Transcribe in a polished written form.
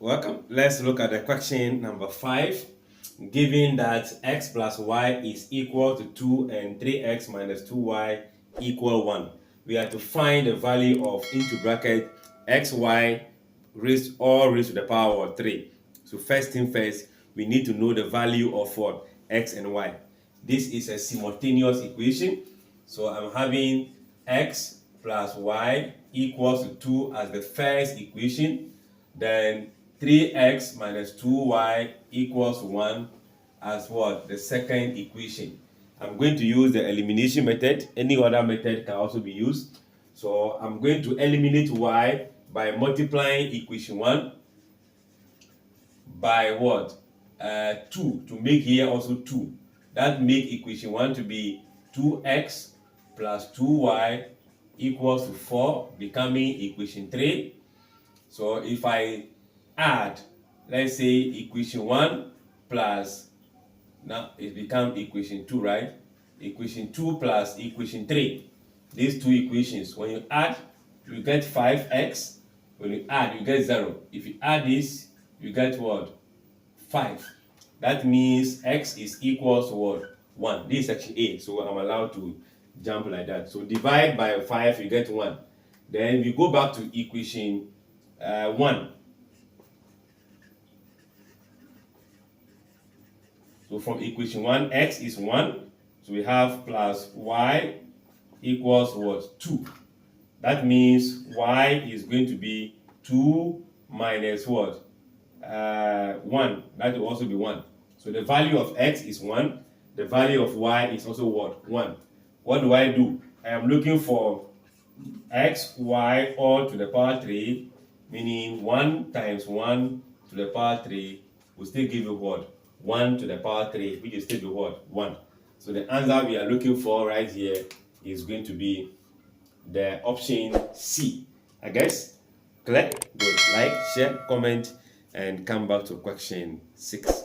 Welcome. Let's look at the question number 5. Given that x plus y is equal to 2 and 3x minus 2y equal 1, we have to find the value of into bracket xy raised to the power of 3. So first thing first, we need to know the value of what? X and y. This is a simultaneous equation. So I'm having x plus y equals to 2 as the first equation. Then 3x minus 2y equals 1 as what? The second equation. I'm going to use the elimination method. Any other method can also be used. So I'm going to eliminate y by multiplying equation 1 by what? 2 to make here also 2. That make equation 1 to be 2x plus 2y equals to 4, becoming equation 3. So if I add, let's say equation 1 plus, now it becomes equation 2, right? Equation 2 plus equation 3. These two equations, when you add, you get 5x. When you add, you get 0. If you add this, you get what? 5. That means x is equal to what? 1. This is section A, so I'm allowed to jump like that. So divide by 5, you get 1. Then we go back to equation 1. So from equation 1, x is 1. So we have plus y equals what? 2. That means y is going to be 2 minus what? 1. That will also be 1. So the value of x is 1. The value of y is also what? 1. What do? I am looking for x, y all to the power 3, meaning 1 times 1 to the power 3 will still give you what? 1 to the power 3, which is still the what? 1. So the answer we are looking for right here is going to be the option C. I guess. Clear? Good. Like, share, comment, and come back to question 6.